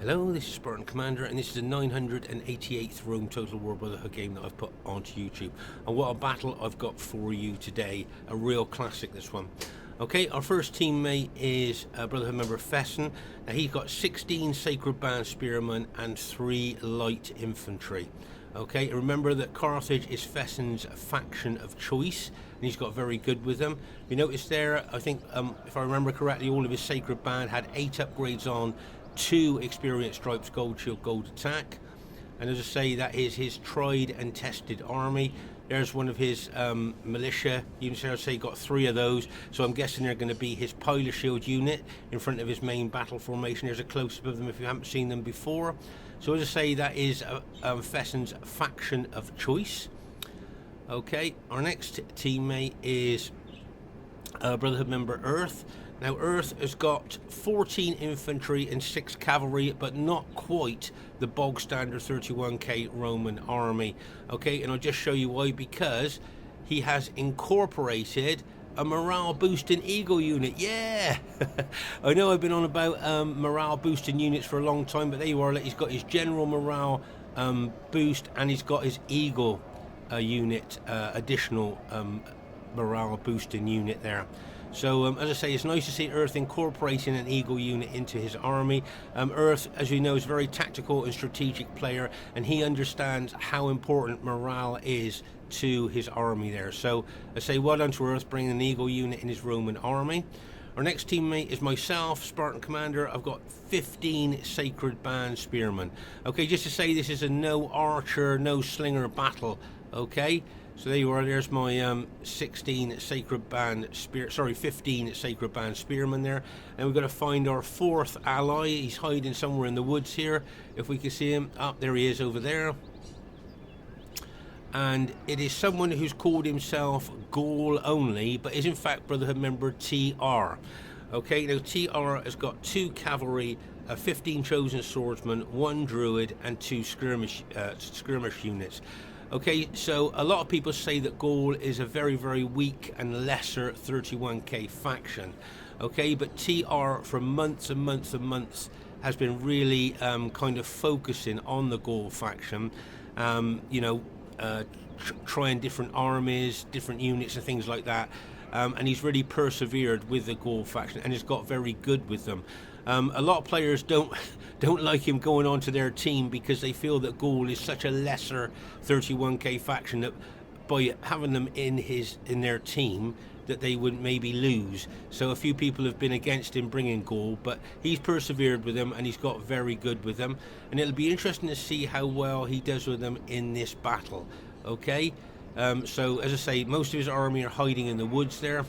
Hello, this is Spartan Commander, and this is the 988th Rome Total War Brotherhood game that I've put onto YouTube. And what a battle I've got for you today. A real classic, this one. Okay, our first teammate is Brotherhood member Fesen. Now, he's got 16 Sacred Band Spearmen and 3 Light Infantry. Okay, remember that Carthage is Fesen's faction of choice, and he's got very good with them. You notice there, I think, if I remember correctly, all of his Sacred Band had 8 upgrades on, 2 experience stripes, gold shield, gold attack. And as I say, that is his tried and tested army. There's one of his militia units there. I'd say he got 3 of those, so I'm guessing they're going to be his pilot shield unit in front of his main battle formation. There's a close-up of them if you haven't seen them before. So as I say, that is Fesen's faction of choice. Okay, our next teammate is Brotherhood member Earth. Now, Earth has got 14 infantry and 6 cavalry, but not quite the bog standard 31k Roman army. Okay, and I'll just show you why. Because he has incorporated a morale boosting eagle unit. Yeah! I know I've been on about morale boosting units for a long time, but there you are. He's got his general morale boost, and he's got his eagle unit, additional morale boosting unit there. So as I say, it's nice to see Earth incorporating an eagle unit into his army. Earth, as you know, is a very tactical and strategic player, and he understands how important morale is to his army there. So I say well done to Earth bringing an eagle unit in his Roman army. Our next teammate is myself, Spartan Commander. I've got 15 Sacred Band Spearmen. Okay, just to say, this is a no archer, no slinger battle. Okay, so there you are. There's my 15 Sacred Band Spearmen there. And we've got to find our 4th ally. He's hiding somewhere in the woods here. If we can see him. Oh, there he is over there. And it is someone who's called himself Gaul only, but is in fact Brotherhood member TR. Okay, now TR has got 2 cavalry, 15 chosen swordsmen, 1 druid, and 2 skirmish units. Okay, so a lot of people say that Gaul is a very, very weak and lesser 31k faction. Okay, but TR for months and months and months has been really kind of focusing on the Gaul faction. Trying different armies, different units and things like that. And he's really persevered with the Gaul faction and has got very good with them. A lot of players don't like him going on to their team because they feel that Gaul is such a lesser 31k faction that by having them in their team that they would maybe lose. So a few people have been against him bringing Gaul, but he's persevered with them and he's got very good with them. And it'll be interesting to see how well he does with them in this battle. Okay, so as I say, most of his army are hiding in the woods there.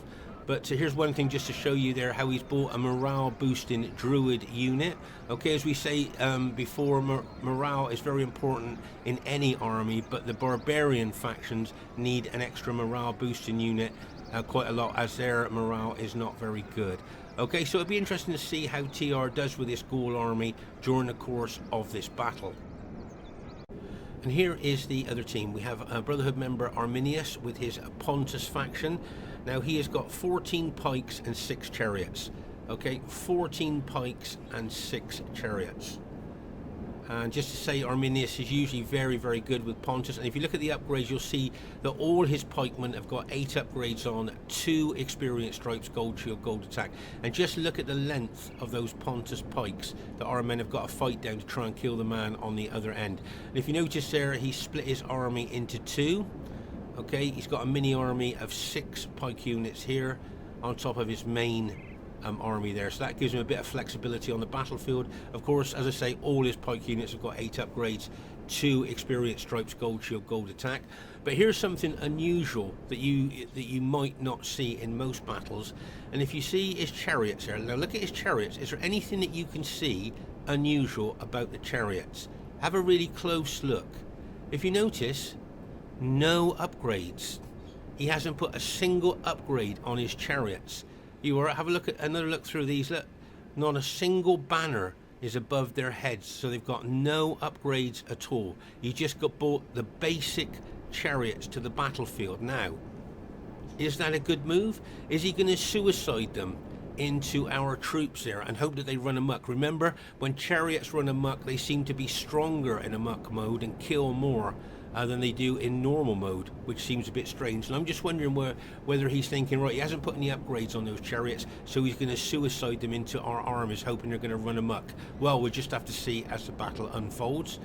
But here's one thing just to show you there how he's bought a morale boosting druid unit. Okay, as we say before, morale is very important in any army, but the barbarian factions need an extra morale boosting unit quite a lot, as their morale is not very good. Okay, so it'll be interesting to see how TR does with this Gaul army during the course of this battle. And here is the other team. We have a Brotherhood member Arminius with his Pontic faction. Now he has got 14 pikes and 6 chariots. Okay, 14 pikes and 6 chariots. And just to say, Arminius is usually very, very good with Pontic. And if you look at the upgrades, you'll see that all his pikemen have got 8 upgrades on, 2 experience stripes, gold shield, gold attack. And just look at the length of those Pontic pikes that our men have got to fight down to try and kill the man on the other end. And if you notice there, he split his army into 2. Okay, he's got a mini army of 6 pike units here on top of his main army there, so that gives him a bit of flexibility on the battlefield. Of course, as I say, all his pike units have got 8 upgrades, 2 experience stripes, gold shield, gold attack. But here's something unusual that you might not see in most battles, and if you see his chariots there, now look at his chariots. Is there anything that you can see unusual about the chariots? Have a really close look. If you notice, no upgrades. He hasn't put a single upgrade on his chariots. You are have a look at another look through these. Look, not a single banner is above their heads, so they've got no upgrades at all. You just bought the basic chariots to the battlefield. Now, is that a good move? Is he going to suicide them into our troops there and hope that they run amok. Remember, when chariots run amok, they seem to be stronger in amok mode and kill more than they do in normal mode, which seems a bit strange. And I'm just wondering whether he's thinking, right, he hasn't put any upgrades on those chariots, so he's going to suicide them into our armies, hoping they're going to run amok. Well, we'll just have to see as the battle unfolds.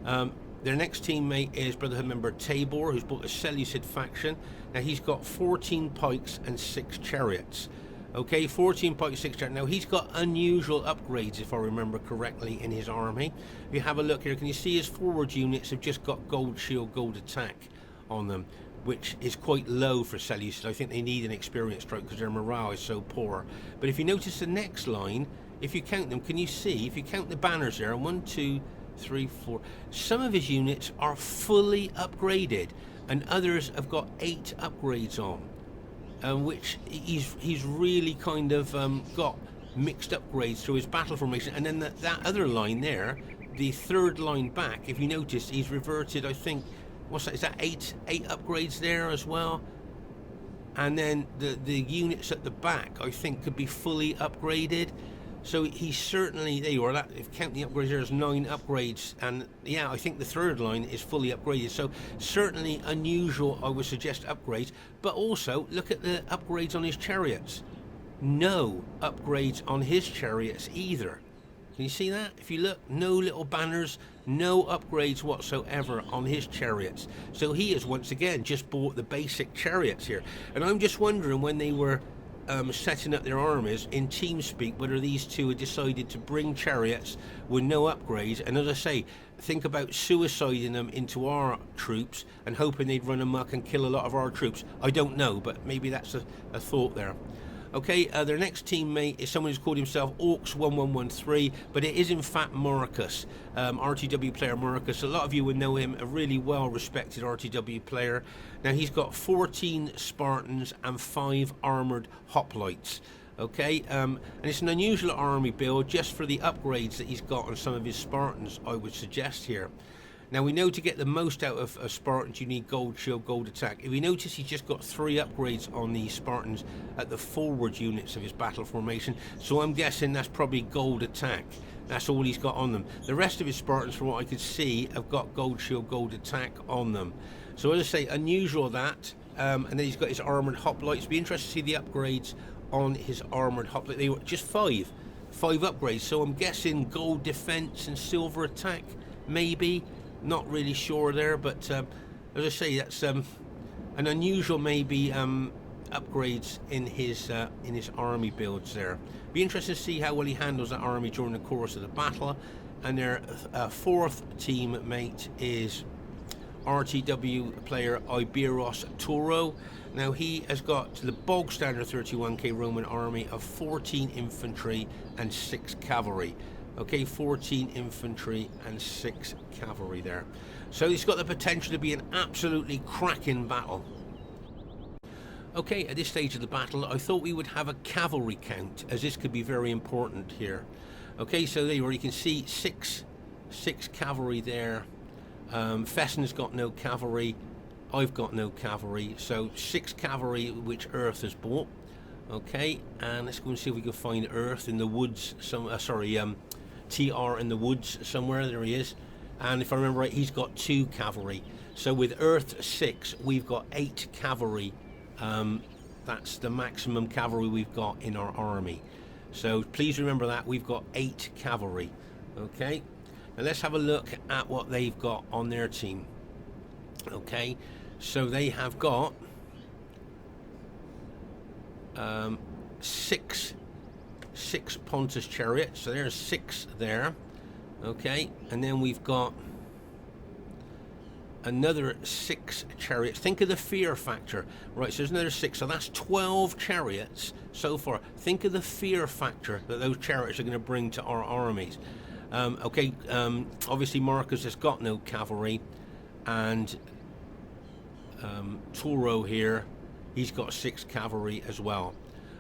Their next teammate is Brotherhood member Tabor, who's bought the Seleucid faction. Now he's got 14 pikes and 6 chariots. Okay, 14 pikes, 6 chariots. Now he's got unusual upgrades, if I remember correctly, in his army. If you have a look here, can you see his forward units have just got gold shield, gold attack on them, which is quite low for Seleucid. I think they need an experience stroke because their morale is so poor. But if you notice the next line, if you count them, can you see, if you count the banners there, 1, 2, 3, 4, some of his units are fully upgraded and others have got 8 upgrades on, which he's really kind of got mixed upgrades through his battle formation. And then that other line there, the third line back, if you notice, he's reverted, I think, what's that, is that 8 upgrades there as well? And then the units at the back, I think, could be fully upgraded. So he's certainly, there you are, that, if count the upgrades, there's 9 upgrades, and yeah, I think the third line is fully upgraded. So certainly unusual, I would suggest, upgrades. But also look at the upgrades on his chariots. No upgrades on his chariots either. Can you see that? If you look, no little banners, no upgrades whatsoever on his chariots. So he has once again just bought the basic chariots here. And I'm just wondering, when they were setting up their armies in TeamSpeak, whether these two had decided to bring chariots with no upgrades, and as I say, think about suiciding them into our troops and hoping they'd run amok and kill a lot of our troops. I don't know, but maybe that's a thought there. Okay, their next teammate is someone who's called himself Orcs1113, but it is in fact Markus, RTW player Markus. A lot of you would know him, a really well-respected RTW player. Now he's got 14 Spartans and 5 armoured hoplites. Okay, and it's an unusual army build just for the upgrades that he's got on some of his Spartans, I would suggest here. Now we know to get the most out of Spartans you need gold shield, gold attack. If you notice, he's just got 3 upgrades on the Spartans at the forward units of his battle formation. So I'm guessing that's probably gold attack. That's all he's got on them. The rest of his Spartans, from what I could see, have got gold shield, gold attack on them. So as I say, unusual that. And then he's got his armoured hoplites. Be interested to see the upgrades on his armoured hoplite. They were just 5 upgrades. So I'm guessing gold defense and silver attack, maybe. Not really sure there, but as I say, that's an unusual maybe upgrades in his army builds there. Be interested to see how well he handles that army during the course of the battle. And their 4th teammate is RTW player Iberos Touro. Now he has got the bog standard 31k Roman army of 14 infantry and 6 cavalry. Okay, 14 infantry and 6 cavalry there. So it's got the potential to be an absolutely cracking battle. Okay, at this stage of the battle, I thought we would have a cavalry count, as this could be very important here. Okay, so there you are. You can see six cavalry there. Fesen's got no cavalry. I've got no cavalry. So 6 cavalry, which Earth has bought. Okay, and let's go and see if we can find Earth in the woods. TR in the woods somewhere. There he is. And if I remember right, he's got 2 cavalry. So with Earth 6, we've got 8 cavalry. That's the maximum cavalry we've got in our army. So please remember that we've got 8 cavalry. Okay, now let's have a look at what they've got on their team. Okay, so they have got 6 Pontic chariots, so there's 6 there. Okay, and then we've got another 6 chariots. Think of the fear factor, right? So there's another 6, so that's 12 chariots so far. Think of the fear factor that those chariots are going to bring to our armies. Obviously Markus has got no cavalry, and Touro here, he's got 6 cavalry as well.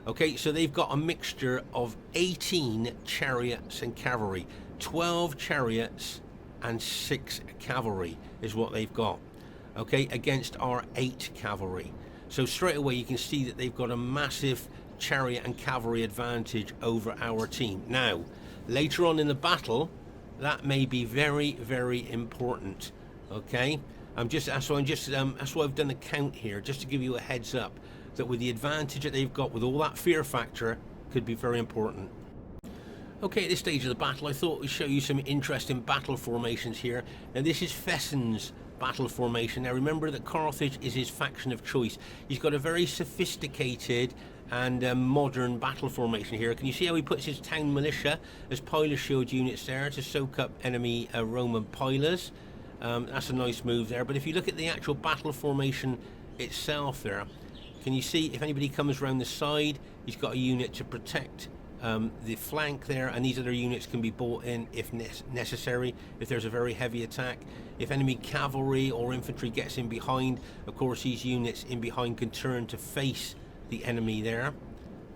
Okay, so they've got a mixture of 18 chariots and cavalry. 12 chariots and 6 cavalry is what they've got. Okay, against our 8 cavalry. So straight away you can see that they've got a massive chariot and cavalry advantage over our team. Now, later on in the battle, that may be very, very important. Okay, that's why I've done a count here, just to give you a heads up that with the advantage that they've got with all that fear factor, could be very important. Okay, at this stage of the battle, I thought we'd show you some interesting battle formations here. Now, this is Fesen's battle formation. Now, remember that Carthage is his faction of choice. He's got a very sophisticated and modern battle formation here. Can you see how he puts his town militia as pilot shield units there to soak up enemy Roman pilers? That's a nice move there. But if you look at the actual battle formation itself there, can you see if anybody comes around the side, he's got a unit to protect the flank there, and these other units can be brought in if necessary, if there's a very heavy attack. If enemy cavalry or infantry gets in behind, of course these units in behind can turn to face the enemy there.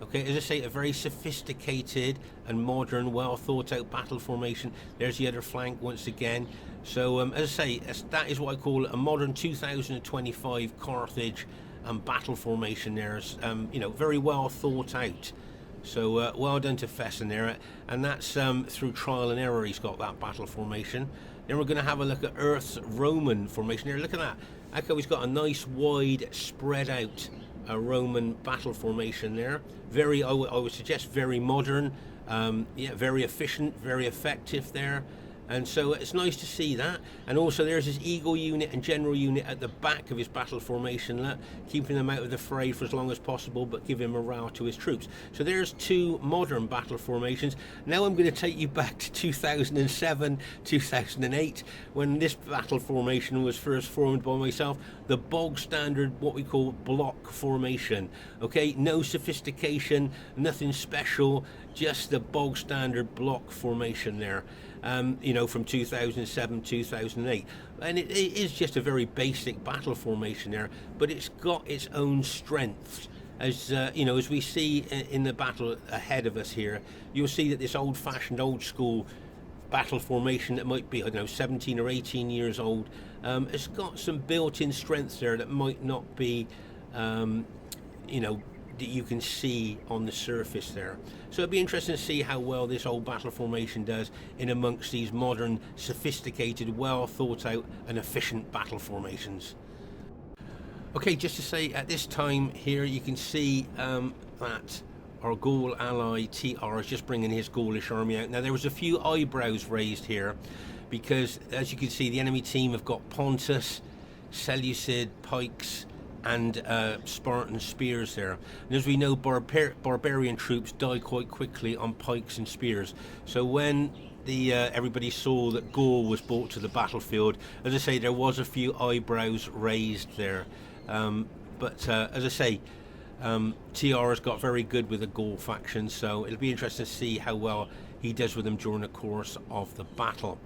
Okay, as I say, a very sophisticated and modern, well thought out battle formation. There's the other flank once again. So as I say, that is what I call a modern 2025 Carthage battle formation there. You know, very well thought out. So well done to Fesen there, and that's through trial and error he's got that battle formation. Then we're going to have a look at Earth's Roman formation here. Look at that. Look how he's got a nice wide spread out Roman battle formation there. Very, I would suggest, very modern, yeah, very efficient, very effective there. And so it's nice to see that. And also there's his Eagle unit and General unit at the back of his battle formation, look, keeping them out of the fray for as long as possible, but giving morale to his troops. So there's two modern battle formations. Now I'm going to take you back to 2007, 2008, when this battle formation was first formed by myself. The bog standard, what we call block formation. Okay, no sophistication, nothing special, just the bog standard block formation there. You know, from 2007, 2008, and it is just a very basic battle formation there, but it's got its own strengths. As you know, as we see in the battle ahead of us here, you'll see that this old-fashioned, old-school battle formation that might be, I don't know, 17 or 18 years old, it's got some built-in strengths there that might not be, you know, that you can see on the surface there. So it'd be interesting to see how well this old battle formation does in amongst these modern, sophisticated, well thought out and efficient battle formations. Okay, just to say at this time here you can see that our Gaul ally TR is just bringing his Gaulish army out. Now there was a few eyebrows raised here because, as you can see, the enemy team have got Pontus, Seleucid pikes and Spartan spears there. And as we know, barbarian troops die quite quickly on pikes and spears. So when everybody saw that Gaul was brought to the battlefield, as I say, there was a few eyebrows raised there. But as I say, TR has got very good with the Gaul faction, so it'll be interesting to see how well he does with them during the course of the battle.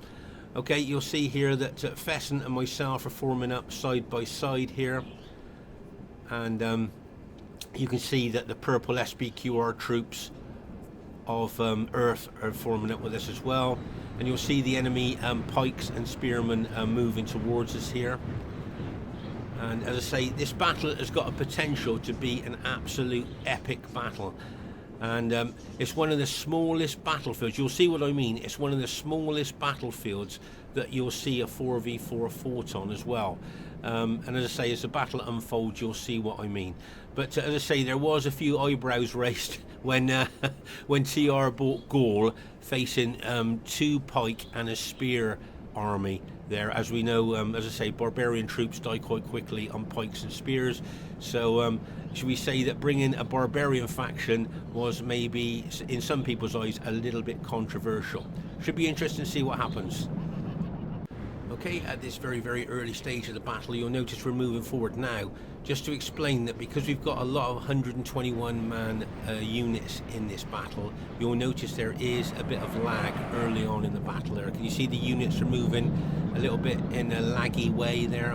Okay, you'll see here that Fesen and myself are forming up side by side here. And you can see that the purple SBQR troops of Earth are forming up with us as well. And you'll see the enemy pikes and spearmen moving towards us here. And as I say, this battle has got a potential to be an absolute epic battle. And it's one of the smallest battlefields. You'll see what I mean. It's one of the smallest battlefields that you'll see a 4v4 fought on as well. And as I say, as the battle unfolds, you'll see what I mean. But as I say, there was a few eyebrows raised when TR bought Gaul, facing 2 pike and a spear army there. As we know, as I say, barbarian troops die quite quickly on pikes and spears. So should we say that bringing a barbarian faction was maybe, in some people's eyes, a little bit controversial. Should be interesting to see what happens. Okay, at this very, very early stage of the battle, you'll notice we're moving forward now. Just to explain that because we've got a lot of 121-man units in this battle, you'll notice there is a bit of lag early on in the battle there. Can you see the units are moving a little bit in a laggy way there?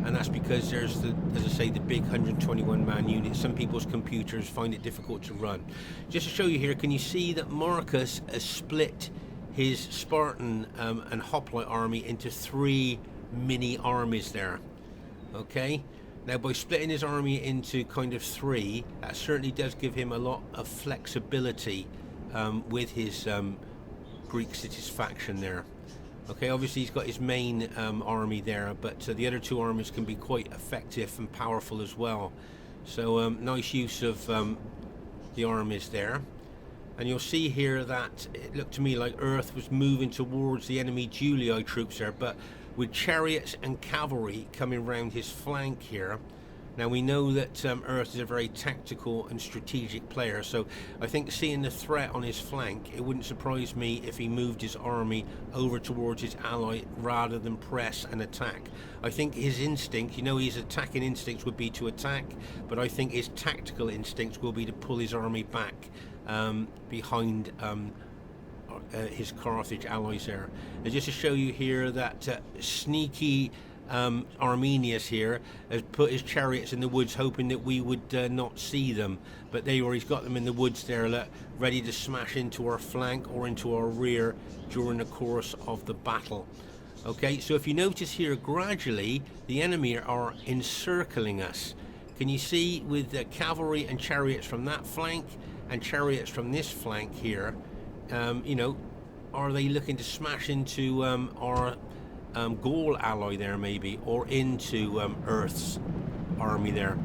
And that's because there's, as I say, the big 121-man unit. Some people's computers find it difficult to run. Just to show you here, can you see that Markus has split his Spartan and hoplite army into 3 mini armies there? Okay, Now, by splitting his army into kind of three, that certainly does give him a lot of flexibility with his Greek cities faction there. Okay, obviously he's got his main army there, but the other two armies can be quite effective and powerful as well. So nice use of the armies there. And you'll see here that it looked to me like Earth was moving towards the enemy Julii troops there, but with chariots and cavalry coming round his flank here. Now we know that Earth is a very tactical and strategic player, so I think seeing the threat on his flank, it wouldn't surprise me if he moved his army over towards his ally rather than press and attack. I think his instinct, you know, his attacking instincts would be to attack, but I think his tactical instincts will be to pull his army back behind his Carthage allies there. And just to show you here that sneaky Arminius here has put his chariots in the woods, hoping that we would not see them, but he's got them in the woods there, ready to smash into our flank or into our rear during the course of the battle. Okay, so if you notice here, gradually the enemy are encircling us. Can you see with the cavalry and chariots from that flank and chariots from this flank here, you know, are they looking to smash into our Gaul ally there maybe, or into Earth's army there?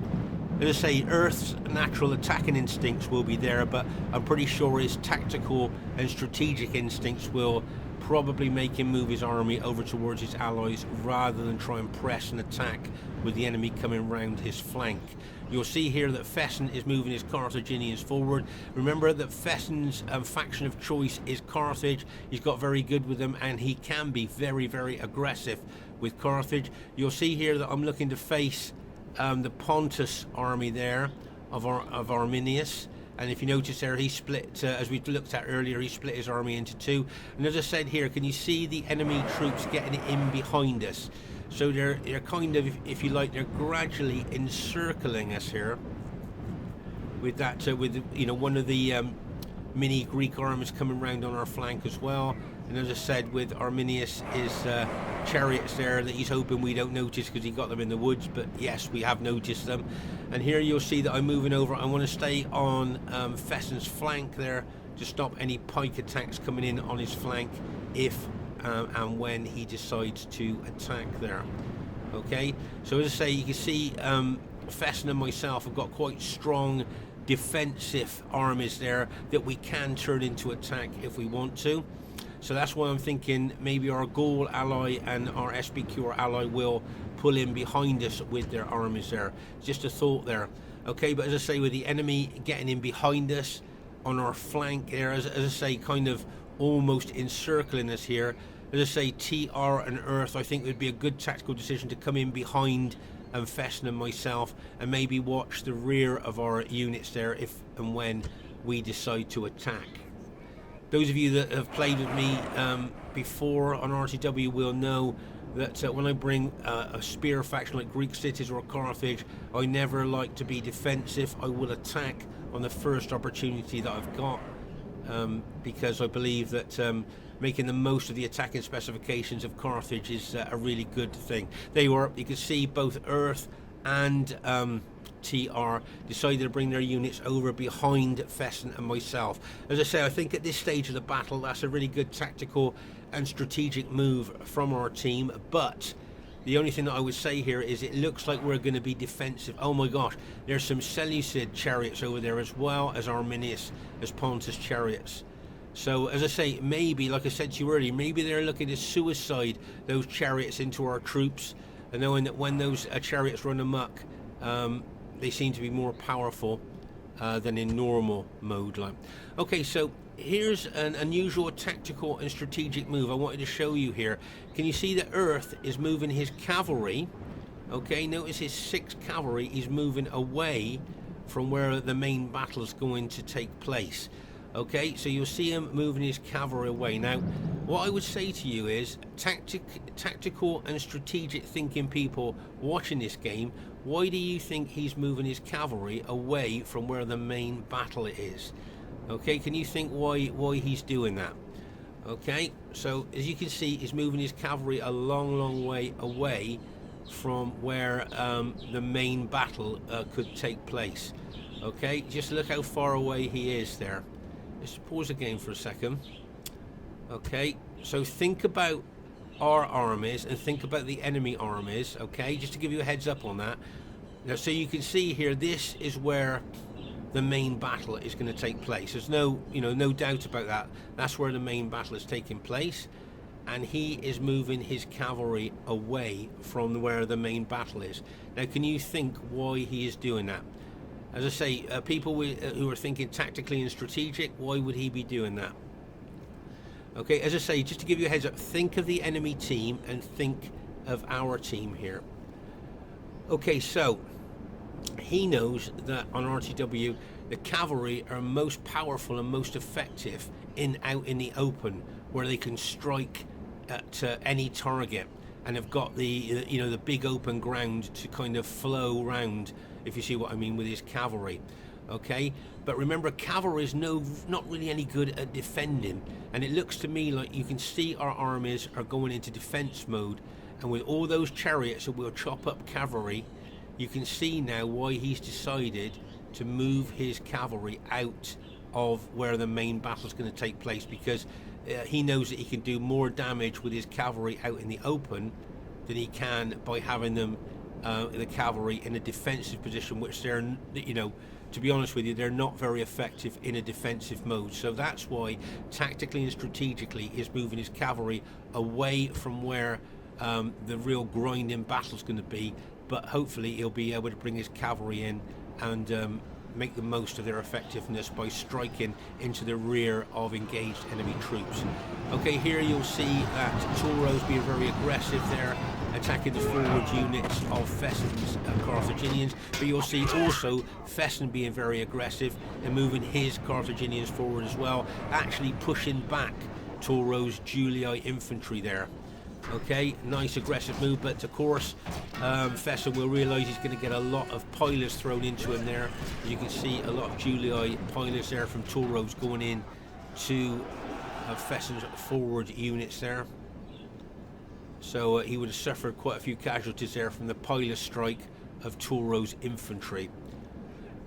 As I say, Earth's natural attacking instincts will be there, but I'm pretty sure his tactical and strategic instincts will probably make him move his army over towards his allies rather than try and press and attack with the enemy coming round his flank. You'll see here that Fesen is moving his Carthaginians forward. Remember that Fesen's faction of choice is Carthage. He's got very good with them, and he can be very, very aggressive with Carthage. You'll see here that I'm looking to face the Pontic army there of Arminius. And if you notice there, he split, as we looked at earlier, he split his army into two. And as I said here, can you see the enemy troops getting in behind us? So they're kind of, if you like, they're gradually encircling us here. With that, with you know, one of the mini Greek armies coming round on our flank as well. And as I said, with Arminius, his chariots there that he's hoping we don't notice because he got them in the woods, but yes, we have noticed them. And here you'll see that I'm moving over. I want to stay on Fesen's flank there to stop any pike attacks coming in on his flank if and when he decides to attack there. Okay, so as I say, you can see Fesen and myself have got quite strong defensive armies there that we can turn into attack if we want to. So that's why I'm thinking maybe our Gaul ally and our SBQ ally will pull in behind us with their armies there. Just a thought there. Okay, but as I say, with the enemy getting in behind us on our flank there, as I say, kind of almost encircling us here. As I say, TR and Earth, I think it would be a good tactical decision to come in behind Fesen and myself and maybe watch the rear of our units there if and when we decide to attack. Those of you that have played with me before on RTW will know that when I bring a spear faction like Greek cities or Carthage, I never like to be defensive. I will attack on the first opportunity that I've got, because I believe that making the most of the attacking specifications of Carthage is a really good thing. There you are. You can see both Earth and TR decided to bring their units over behind Fesen and myself. As I say, I think at this stage of the battle, that's a really good tactical and strategic move from our team. But the only thing that I would say here is it looks like we're going to be defensive. Oh my gosh, there's some Seleucid chariots over there as well as Arminius, as Pontic chariots. So as I say, maybe, like I said to you earlier, maybe they're looking to suicide those chariots into our troops, and knowing that when those chariots run amok, they seem to be more powerful than in normal mode. Like, okay, so here's an unusual tactical and strategic move I wanted to show you here. Can you see that Earth is moving his cavalry? Okay, notice his 6th cavalry is moving away from where the main battle is going to take place. Okay, so you'll see him moving his cavalry away. Now, what I would say to you is, tactical and strategic thinking people watching this game, why do you think he's moving his cavalry away from where the main battle is? Okay, can you think why he's doing that? Okay, so as you can see, he's moving his cavalry a long way away from where the main battle could take place. Okay, just look how far away he is there. Just pause the game for a second. Okay, so think about our armies and think about the enemy armies. Okay, just to give you a heads up on that. Now, so you can see here, this is where the main battle is going to take place. There's no doubt about that. That's where the main battle is taking place, and he is moving his cavalry away from where the main battle is. Now, can you think why he is doing that? As I say, people who are thinking tactically and strategic, why would he be doing that? Okay, as I say, just to give you a heads up, think of the enemy team and think of our team here. Okay, so he knows that on RTW, the cavalry are most powerful and most effective out in the open, where they can strike at any target, and have got the the big open ground to kind of flow round, if you see what I mean, with his cavalry. Okay, but remember, cavalry is not really any good at defending, and it looks to me like you can see our armies are going into defense mode, and with all those chariots that will chop up cavalry, you can see now why he's decided to move his cavalry out of where the main battle is going to take place, because he knows that he can do more damage with his cavalry out in the open than he can by having them the cavalry in a defensive position, which they're, to be honest with you, they're not very effective in a defensive mode. So that's why tactically and strategically he's moving his cavalry away from where the real grinding battle is going to be, but hopefully he'll be able to bring his cavalry in and make the most of their effectiveness by striking into the rear of engaged enemy troops. Okay, here you'll see that Touro's being very aggressive there, attacking the forward units of Fesen's Carthaginians, but you'll see also Fesen being very aggressive and moving his Carthaginians forward as well, actually pushing back Touro's Julii infantry there. Okay, nice aggressive move, but of course Fesen will realise he's going to get a lot of pilers thrown into him there. You can see a lot of Julii pilers there from Touro's going in to Fesen's forward units there. So he would have suffered quite a few casualties there from the pilot strike of Touro's infantry.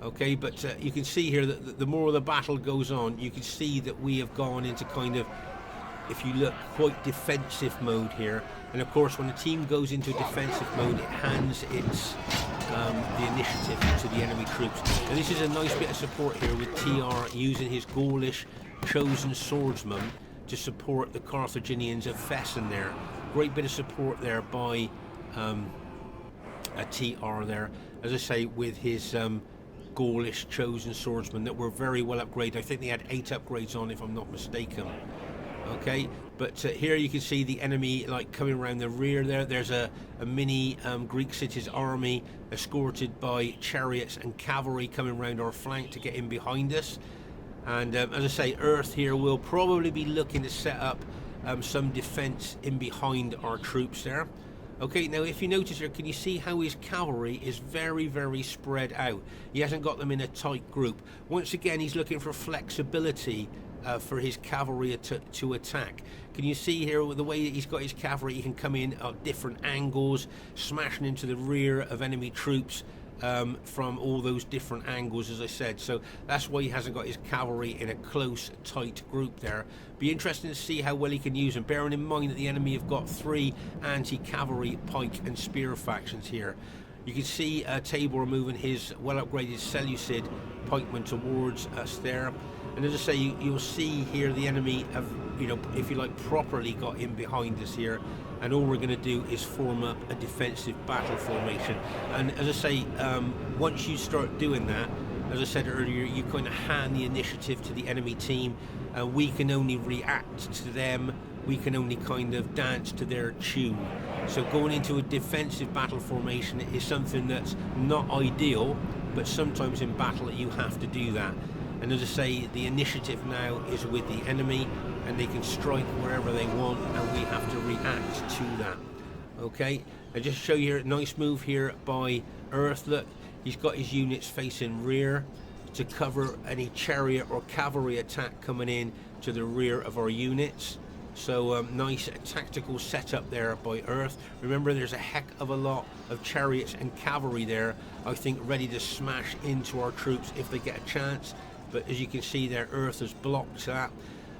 Okay, but you can see here that the more the battle goes on, you can see that we have gone into kind of, if you look, quite defensive mode here. And of course, when a team goes into a defensive mode, it hands its the initiative to the enemy troops. And this is a nice bit of support here with TR using his Gaulish chosen swordsman to support the Carthaginians of Fesen there. Great bit of support there by a TR there, as I say, with his Gaulish chosen swordsman that were very well upgraded. I think they had 8 upgrades on, if I'm not mistaken. Okay, but here you can see the enemy coming around the rear there. There's a mini Greek city's army escorted by chariots and cavalry coming around our flank to get in behind us. And as I say, Earth here will probably be looking to set up some defense in behind our troops there. Okay, now if you notice here, can you see how his cavalry is very, very spread out? He hasn't got them in a tight group. Once again, he's looking for flexibility for his cavalry to attack. Can you see here with the way that he's got his cavalry, he can come in at different angles, smashing into the rear of enemy troops from all those different angles, as I said. So that's why he hasn't got his cavalry in a close, tight group there. Be interesting to see how well he can use them, bearing in mind that the enemy have got 3 anti-cavalry pike and spear factions here. You can see Tabor moving his well-upgraded Seleucid pikemen towards us there. And as I say, you'll see here the enemy have, if you like, properly got in behind us here. And all we're going to do is form up a defensive battle formation. And as I say, once you start doing that, as I said earlier, you kind of hand the initiative to the enemy team. We can only react to them. We can only kind of dance to their tune. So going into a defensive battle formation is something that's not ideal, but sometimes in battle you have to do that. And as I say, the initiative now is with the enemy, and they can strike wherever they want, and we have to react to that. Okay, I just show you here a nice move here by Earth. Look, he's got his units facing rear to cover any chariot or cavalry attack coming in to the rear of our units. So nice tactical setup there by Earth. Remember, there's a heck of a lot of chariots and cavalry there, I think, ready to smash into our troops if they get a chance. But as you can see there, Earth has blocked that.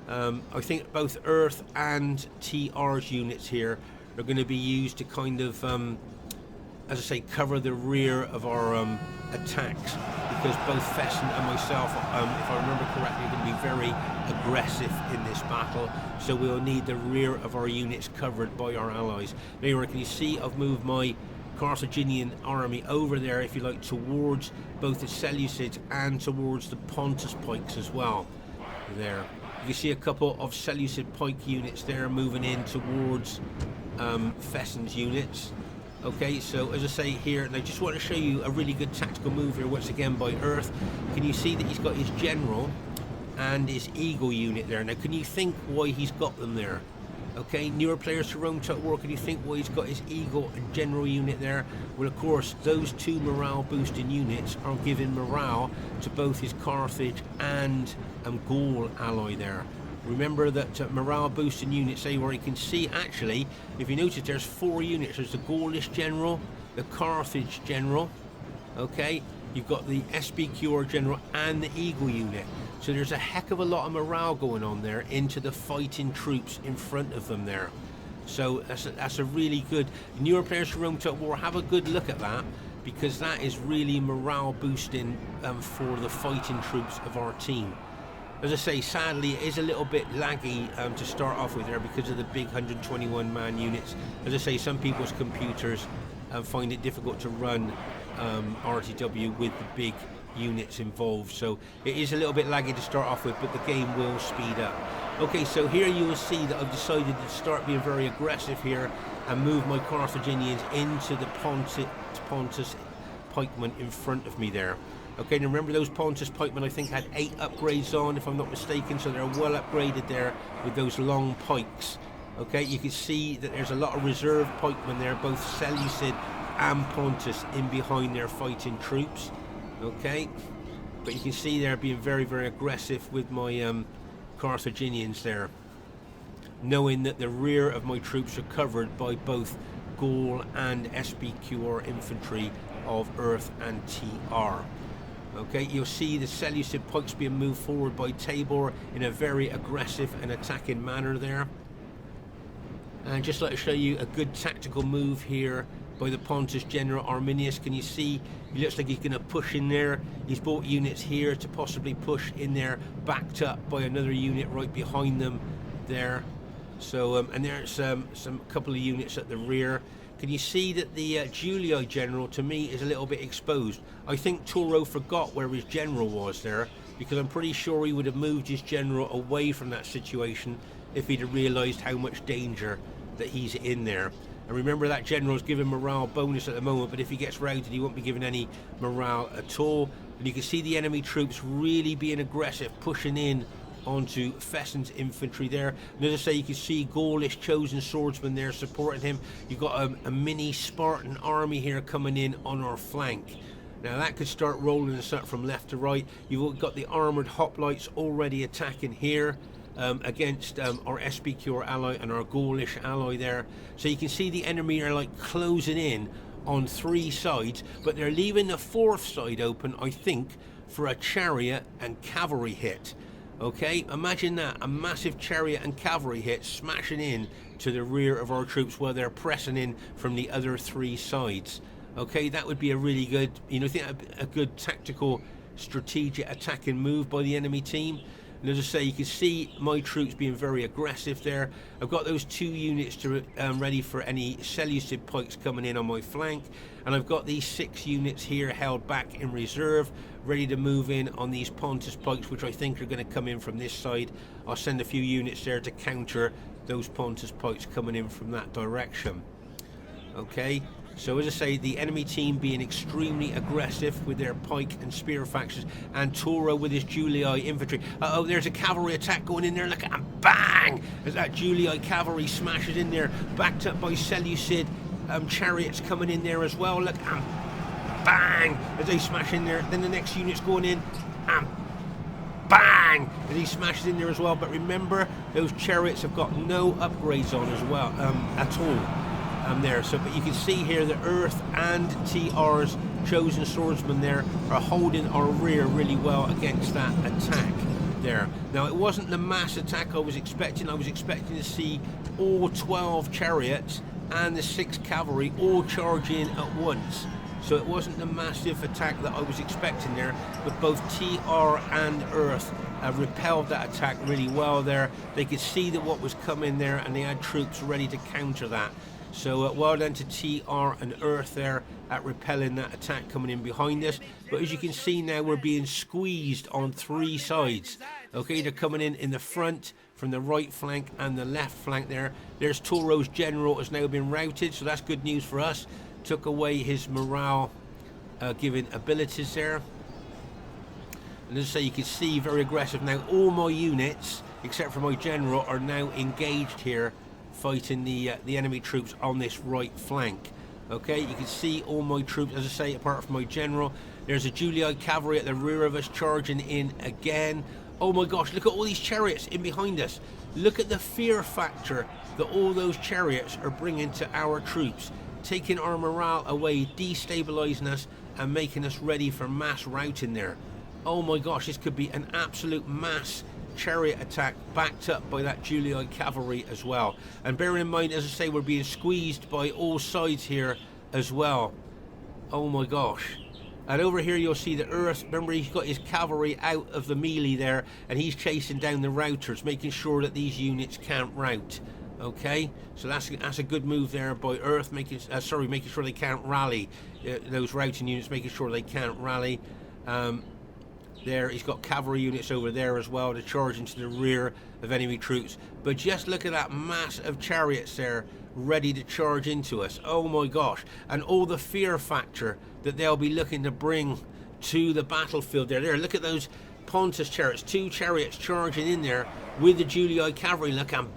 I think both Earth and TR's units here are going to be used to kind of, as I say, cover the rear of our attacks, because both Fesen and myself, if I remember correctly, are going to be very aggressive in this battle, so we'll need the rear of our units covered by our allies. Now, can you see I've moved my Carthaginian army over there, if you like, towards both the Seleucids and towards the Pontus pikes as well. There, you can see a couple of Seleucid pike units there moving in towards Fesen's units. Okay, so as I say here, and I just want to show you a really good tactical move here once again by Earth. Can you see that he's got his general and his eagle unit there? Now, can you think why he's got them there? Okay, newer players to Rome Tour, can you think why he's got his eagle and general unit there? Well, of course, those two morale boosting units are giving morale to both his Carthage and Gaul ally there. Remember that morale boosting units, where you can see, actually, if you notice, there's 4 units. There's the Gaulish general, the Carthage general, okay? You've got the SBQR general and the Eagle unit. So there's a heck of a lot of morale going on there into the fighting troops in front of them there. So that's a really good, newer players from Rome Total War, have a good look at that, because that is really morale boosting for the fighting troops of our team. As I say, sadly, it is a little bit laggy to start off with there because of the big 121 man units. As I say, some people's computers find it difficult to run RTW with the big units involved, so it is a little bit laggy to start off with, but the game will speed up. Okay, so here you will see that I've decided to start being very aggressive here and move my Carthaginians into the Pontus pikemen in front of me there. Okay, now remember those Pontus pikemen I think had 8 upgrades on, if I'm not mistaken, so they're well upgraded there with those long pikes. Okay, you can see that there's a lot of reserve pikemen there, both Seleucid and Pontus, in behind their fighting troops. Okay, but you can see they're being very, very aggressive with my Carthaginians there, knowing that the rear of my troops are covered by both Gaul and SBQR infantry of Earth and TR. Okay, you'll see the Seleucid pikes being moved forward by Tabor in a very aggressive and attacking manner there. And just like to show you a good tactical move here by the Pontus general Arminius. Can you see he looks like he's going to push in there? He's brought units here to possibly push in there, backed up by another unit right behind them there. So and there's some couple of units at the rear. Can you see that the Julii general, to me, is a little bit exposed? I think Touro forgot where his general was there, because I'm pretty sure he would have moved his general away from that situation if he'd have realised how much danger that he's in there. And remember, that general's giving morale bonus at the moment, but if he gets routed, he won't be given any morale at all. And you can see the enemy troops really being aggressive, pushing in onto Fesen's infantry there. And as I say, you can see Gaulish chosen swordsmen there supporting him. You've got a mini Spartan army here coming in on our flank. Now that could start rolling us up from left to right. You've got the armoured hoplites already attacking here against our SBQR ally and our Gaulish ally there. So you can see the enemy are like closing in on 3 sides, but they're leaving the 4th side open, I think, for a chariot and cavalry hit. Okay, imagine that, a massive chariot and cavalry hit smashing in to the rear of our troops while they're pressing in from the other 3 sides. Okay, that would be a really good, a good tactical, strategic attacking move by the enemy team. And as I say, you can see my troops being very aggressive there. I've got those 2 units to ready for any Seleucid pikes coming in on my flank, and I've got these 6 units here held back in reserve, ready to move in on these Pontus pikes, which I think are going to come in from this side. I'll send a few units there to counter those Pontus pikes coming in from that direction. Okay, so as I say, the enemy team being extremely aggressive with their pike and spear factions, and Touro with his Julii infantry. Uh-oh, there's a cavalry attack going in there. Look at him, bang! As that Julii cavalry smashes in there, backed up by Seleucid chariots coming in there as well. Look at him, bang! As they smash in there. Then the next unit's going in, and bang! bang, and he smashes in there as well. But remember, those chariots have got no upgrades on as well, at all, there. So, but you can see here that Earth and TR's chosen swordsmen there are holding our rear really well against that attack there. Now, it wasn't the mass attack I was expecting. I was expecting to see all 12 chariots and the 6 cavalry all charge in at once. So it wasn't the massive attack that I was expecting there, but both TR and Earth repelled that attack really well there. They could see that what was coming there, and they had troops ready to counter that. So well done to TR and Earth there at repelling that attack coming in behind us. But as you can see now, we're being squeezed on 3 sides. Okay, they're coming in the front, from the right flank and the left flank there. There's Touro's general has now been routed, so that's good news for us. Took away his morale giving abilities there. And as I say, you can see very aggressive now. All my units, except for my general, are now engaged here, fighting the enemy troops on this right flank. Okay, you can see all my troops, as I say, apart from my general. There's a Julii cavalry at the rear of us charging in again. Oh my gosh, look at all these chariots in behind us. Look at the fear factor that all those chariots are bringing to our troops, taking our morale away, destabilizing us and making us ready for mass routing there. Oh my gosh, this could be an absolute mass chariot attack backed up by that Julii cavalry as well. And bear in mind, as I say, we're being squeezed by all sides here as well. Oh my gosh. And over here you'll see the Earth, remember he's got his cavalry out of the melee there, and he's chasing down the routers, making sure that these units can't rout. Okay, so that's a good move there by Earth, making sure they can't rally. Those routing units, making sure they can't rally. There, he's got cavalry units over there as well to charge into the rear of enemy troops. But just look at that mass of chariots there, ready to charge into us. Oh my gosh, and all the fear factor that they'll be looking to bring to the battlefield there. Look at those Pontic chariots, 2 chariots charging in there with the Julii cavalry. Look, and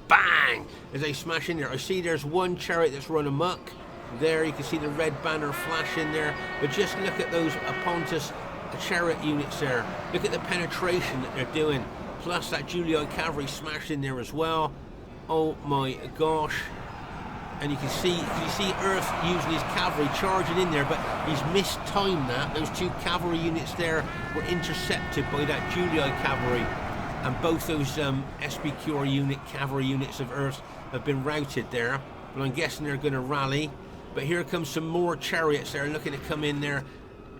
bang, as they smash in there. I see there's 1 chariot that's run amok. There, you can see the red banner flash in there. But just look at those Pontic chariot units there. Look at the penetration that they're doing. Plus that Julii cavalry smashed in there as well. Oh my gosh. And you can see Earth using his cavalry charging in there, but he's mistimed that. Those 2 cavalry units there were intercepted by that Julii cavalry, and both those SPQR cavalry units of Earth have been routed there. But I'm guessing they're going to rally. But here comes some more chariots there looking to come in there.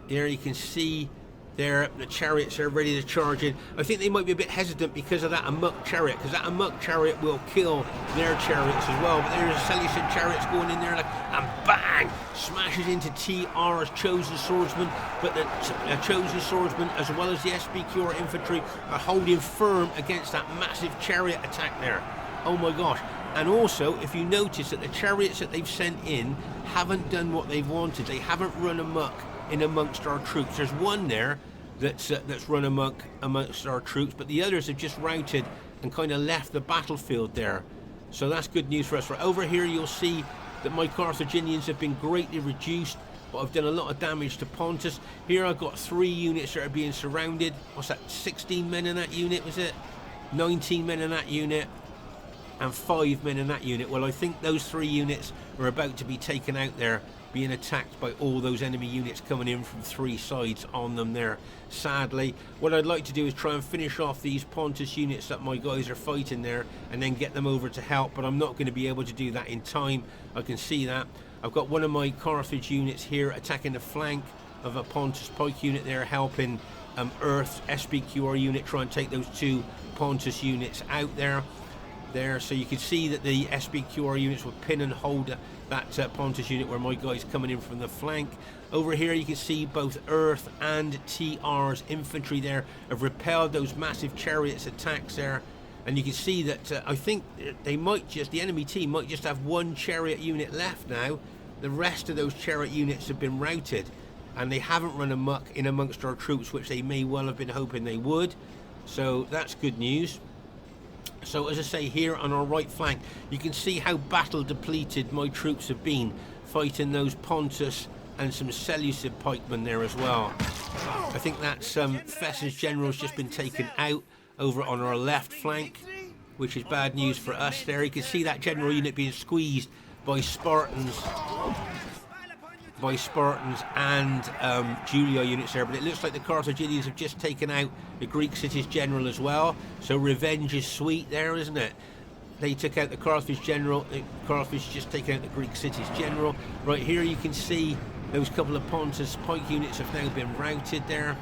There you can see there the chariots are ready to charge in. I think they might be a bit hesitant because of that amok chariot, because that amok chariot will kill their chariots as well. But there's a Seleucid chariots going in there, like, and bang, smashes into TR's chosen swordsman. But the chosen swordsman, as well as the SPQR infantry, are holding firm against that massive chariot attack there. Oh my gosh. And also, if you notice that the chariots that they've sent in haven't done what they've wanted. They haven't run amok in amongst our troops. There's 1 there that's run amok amongst our troops, but the others have just routed and kind of left the battlefield there. So that's good news for us. Right over here you'll see that my Carthaginians have been greatly reduced, but I've done a lot of damage to Pontus. Here I've got 3 units that are being surrounded. What's that, 16 men in that unit, was it? 19 men in that unit and 5 men in that unit. Well, I think those 3 units are about to be taken out there, being attacked by all those enemy units coming in from 3 sides on them there. Sadly, what I'd like to do is try and finish off these Pontus units that my guys are fighting there and then get them over to help, but I'm not going to be able to do that in time. I can see that. I've got one of my Carthage units here attacking the flank of a Pontus pike unit there, helping Earth's SPQR unit try and take those 2 Pontus units out there. So you can see that the SPQR units will pin and hold that Pontus unit where my guy's coming in from the flank. Over here you can see both Earth and TR's infantry there have repelled those massive chariots attacks there. And you can see that I think the enemy team might just have 1 chariot unit left now. The rest of those chariot units have been routed, and they haven't run amok in amongst our troops, which they may well have been hoping they would. So that's good news. So as I say, here on our right flank, you can see how battle depleted my troops have been fighting those Pontus and some Seleucid pikemen there as well. I think that's Fesen's general's just been taken out over on our left flank, which is bad news for us there. You can see that general unit being squeezed by Spartans and Julii units there, but it looks like the Carthaginians have just taken out the Greek city's general as well, so revenge is sweet there, isn't it? They took out the Carthage general, Carthage just taken out the Greek city's general. Right here you can see those couple of Pontus pike units have now been routed there,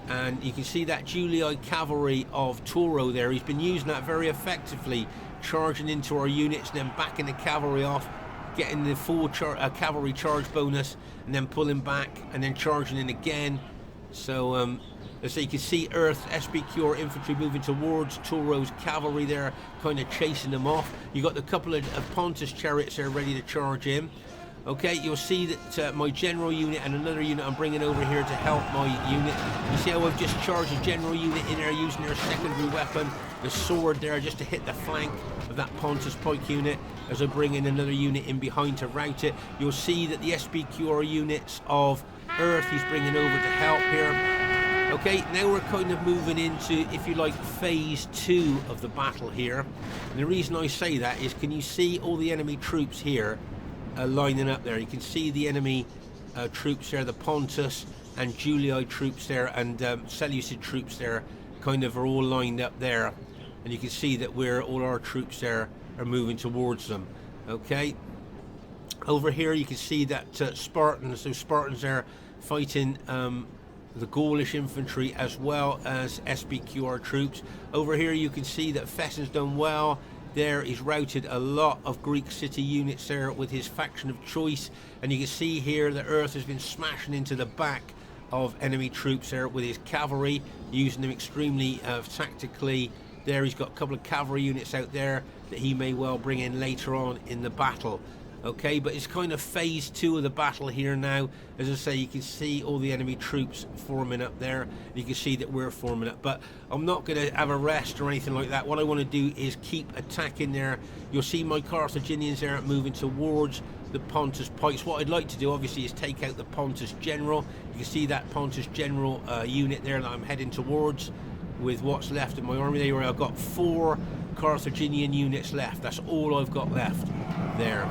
and you can see that Julii cavalry of Touro there. He's been using that very effectively, charging into our units and then backing the cavalry off, getting the full cavalry charge bonus, and then pulling back and then charging in again. So so you can see Earth's SBQ infantry moving towards Touro's cavalry there, kind of chasing them off. You got the couple of Pontus chariots there ready to charge in. Okay, you'll see that my general unit and another unit I'm bringing over here to help my unit. You see how I've just charged a general unit in there using their secondary weapon, the sword there, just to hit the flank of that Pontus pike unit as I bring in another unit in behind to rout it. You'll see that the SBQR units of Earth he's bringing over to help here. Okay, now we're kind of moving into, if you like, phase 2 of the battle here. And the reason I say that is, can you see all the enemy troops here lining up there? You can see the enemy troops there, the Pontus and Julii troops there, and Seleucid troops there, kind of are all lined up there. And you can see that all our troops there are moving towards them. Okay, over here you can see that Spartans there fighting the Gaulish infantry as well as SBQR troops. Over here you can see that Fesen's done well. There he's routed a lot of Greek city units there with his faction of choice, and you can see here that Earth has been smashing into the back of enemy troops there with his cavalry, using them extremely tactically. There he's got a couple of cavalry units out there that he may well bring in later on in the battle. Okay, but it's kind of phase 2 of the battle here now. As I say, you can see all the enemy troops forming up there. You can see that we're forming up, but I'm not going to have a rest or anything like that. What I want to do is keep attacking there. You'll see my Carthaginians there moving towards the Pontus pikes. What I'd like to do, obviously, is take out the Pontus general. You can see that Pontus general unit there that I'm heading towards with what's left of my army there, where I've got 4 Carthaginian units left. That's all I've got left there.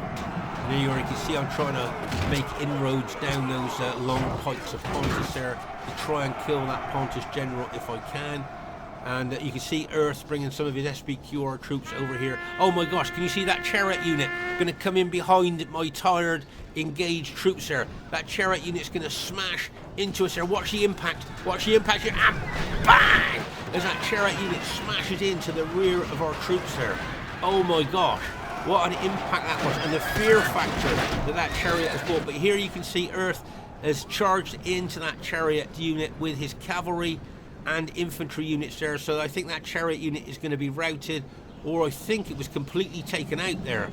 There you are. You can see I'm trying to make inroads down those long pikes of Pontus there to try and kill that Pontus general if I can. And you can see Earth bringing some of his SBQR troops over here. Oh my gosh, can you see that Chariot unit going to come in behind my tired, engaged troops there? That Chariot unit's going to smash into us there. Watch the impact. Watch the impact here. And bang! As that Chariot unit smashes into the rear of our troops there. Oh my gosh. What an impact that was, and the fear factor that Chariot has brought. But here you can see Earth has charged into that Chariot unit with his cavalry and infantry units there. So I think that Chariot unit is going to be routed, or I think it was completely taken out there.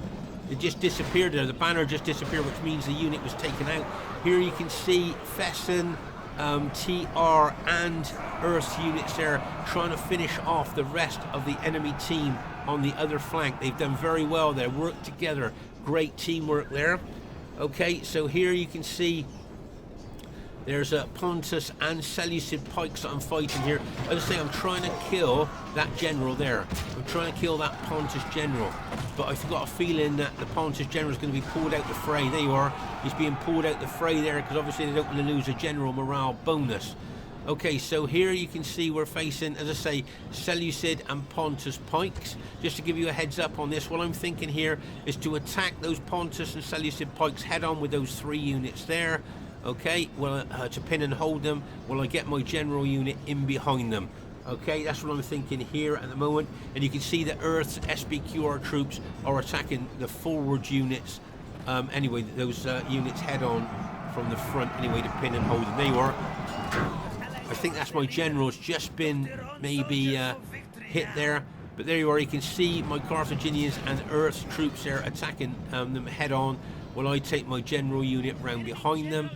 It just disappeared there. The banner just disappeared, which means the unit was taken out. Here you can see Fesen, TR and Earth's units there trying to finish off the rest of the enemy team on the other flank. They've done very well there, worked together, great teamwork there. Okay, so here you can see there's Pontus and Seleucid pikes that I'm fighting here. As I say, I'm trying to kill that general there. I'm trying to kill that Pontus general, but I've got a feeling that the Pontus general is going to be pulled out the fray. There you are. He's being pulled out the fray there because obviously they don't want to lose a general morale bonus. Okay, so here you can see we're facing, as I say, Seleucid and Pontus pikes. Just to give you a heads up on this, what I'm thinking here is to attack those Pontus and Seleucid pikes head on with those 3 units there. Okay, well, to pin and hold them while I get my general unit in behind them. Okay, that's what I'm thinking here at the moment. And you can see that Earth's SBQR troops are attacking the forward units. Anyway, those units head on from the front anyway to pin and hold them. There you are. I think that's my general's just been maybe hit there. But there you are. You can see my Carthaginians and Earth's troops there attacking them head on while I take my general unit round behind them.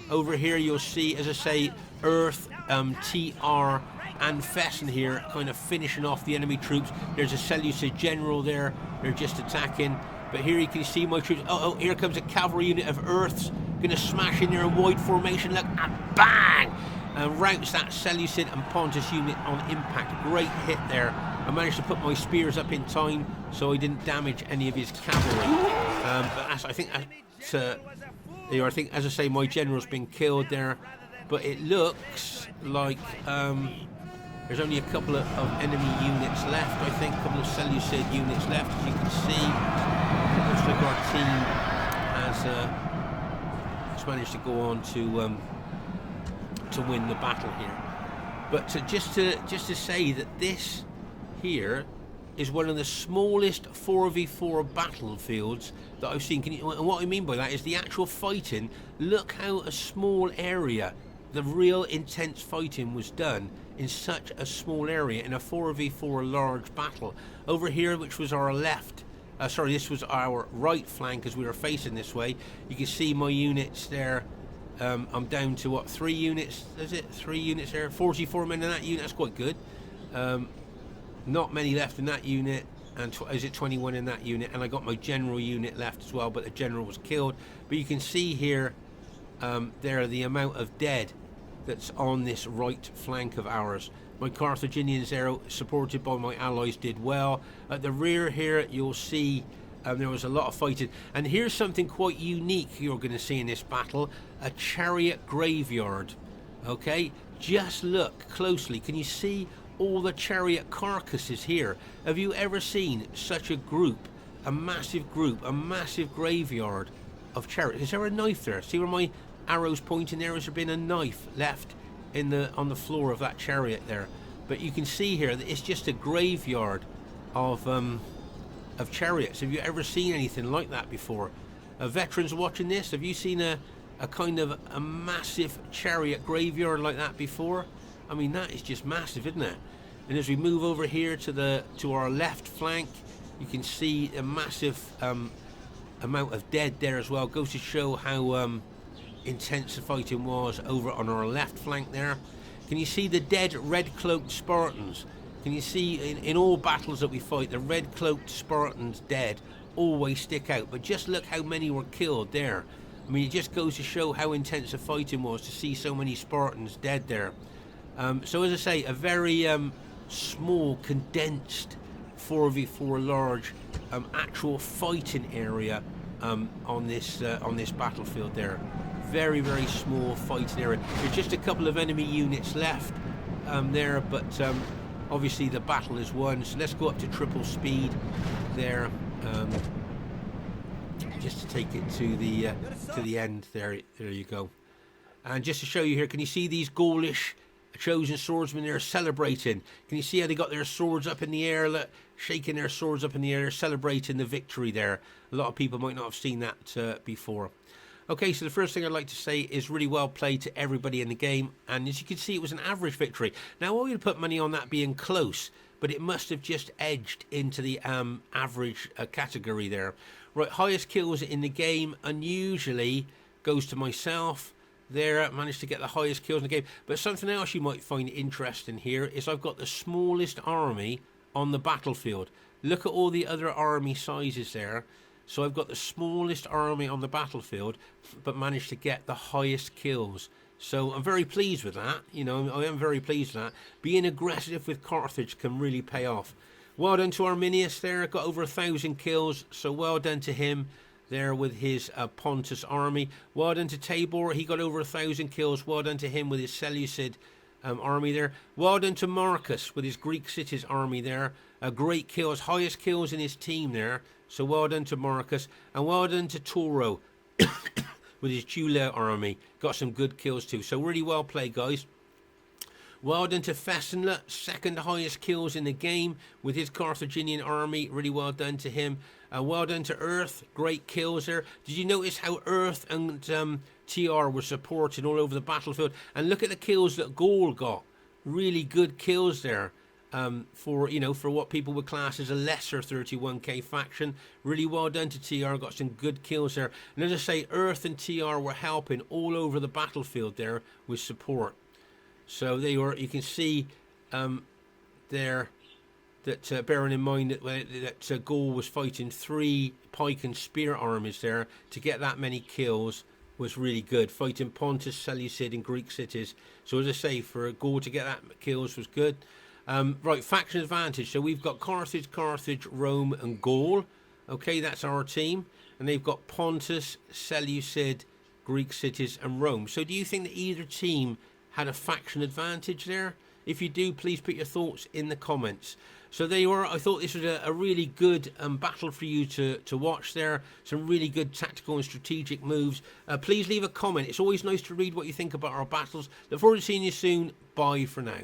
Over here you'll see, as I say, Earth, TR and Fesen here kind of finishing off the enemy troops. There's a Seleucid general there. They're just attacking. But here you can see my troops. Oh, here comes a cavalry unit of Earth's Going to smash in there in wide formation, look, and bang! And routs that Seleucid and Pontic unit on impact. Great hit there. I managed to put my spears up in time, so I didn't damage any of his cavalry. But I think, as I say, my general's been killed there. But it looks like there's only a couple of enemy units left. I think a couple of Seleucid units left, as you can see. It looks like our team has managed to go on to win the battle here. But just to say that this here is one of the smallest 4v4 battlefields that I've seen. And what I mean by that is the actual fighting. Look how a small area, the real intense fighting was done in such a small area in a 4v4 large battle. Over here, which was our left, this was our right flank as we were facing this way. You can see my units there. I'm down to what, 3 units? Is it 3 units there? 44 men in that unit. That's quite good. Not many left in that unit, and is it 21 in that unit? And I got my general unit left as well, but the general was killed. But you can see here, there the amount of dead that's on this right flank of ours. My Carthaginians there, supported by my allies, did well. At the rear here, you'll see there was a lot of fighting. And here's something quite unique you're going to see in this battle: a chariot graveyard. Okay, just look closely. Can you see all the chariot carcasses here? Have you ever seen such a group, a massive graveyard of chariots? Is there a knife there? See where my arrow's pointing there? Has there been a knife left on the floor of that chariot there? But you can see here that it's just a graveyard of chariots. Have you ever seen anything like that before? Veterans watching this, have you seen a kind of a massive chariot graveyard like that before? I mean, that is just massive, isn't it? And as we move over here to our left flank, you can see a massive amount of dead there as well. Goes to show how intense the fighting was over on our left flank there. Can you see the dead red-cloaked Spartans? Can you see in all battles that we fight, the red-cloaked Spartans dead always stick out? But just look how many were killed there. I mean, it just goes to show how intense the fighting was to see so many Spartans dead there. So as I say, a very small, condensed 4v4 large actual fighting area on this battlefield there. Very, very small fighting area. There's just a couple of enemy units left there, but obviously the battle is won. So let's go up to triple speed there, just to take it to the end there. There you go. And just to show you here, can you see these Gaulish chosen swordsmen there celebrating? Can you see how they got their swords up in the air, shaking their swords up in the air, celebrating the victory there? A lot of people might not have seen that before. Okay, so the first thing I'd like to say is really well played to everybody in the game, and as you can see, it was an average victory. Now, I would put money on that being close, but it must have just edged into the average category there. Right, highest kills in the game unusually goes to myself. There, managed to get the highest kills in the game. But something else you might find interesting here is I've got the smallest army on the battlefield. Look at all the other army sizes there. So I've got the smallest army on the battlefield, but managed to get the highest kills. So I'm very pleased with that. You know, I am very pleased with that. Being aggressive with Carthage can really pay off. Well done to Arminius there. Got over 1,000 kills. So well done to him there with his Pontus army. Well done to Tabor. He got over 1,000 kills. Well done to him with his Seleucid army there. Well done to Markus with his Greek cities army there. Great kills. Highest kills in his team there. So well done to Markus. And well done to Touro with his Chula army. Got some good kills too. So really well played, guys. Well done to Fesen, second highest kills in the game with his Carthaginian army. Really well done to him. Well done to Earth. Great kills there. Did you notice how Earth and TR were supporting all over the battlefield? And look at the kills that Gaul got. Really good kills there. For what people would class as a lesser 31k faction. Really well done to TR, got some good kills there. And as I say, Earth and TR were helping all over the battlefield there with support. So they were, you can see there that bearing in mind that Gaul was fighting 3 pike and spear armies there to get that many kills was really good, fighting Pontus, Seleucid and Greek cities. So as I say, for Gaul to get that kills was good. Right, faction advantage. So we've got Carthage, Rome and Gaul. Okay, that's our team. And they've got Pontus, Seleucid, Greek cities and Rome. So do you think that either team had a faction advantage there? If you do, please put your thoughts in the comments. So there you are. I thought this was a really good battle for you to watch there. Some really good tactical and strategic moves. Please leave a comment. It's always nice to read what you think about our battles. Look forward to seeing you soon. Bye for now.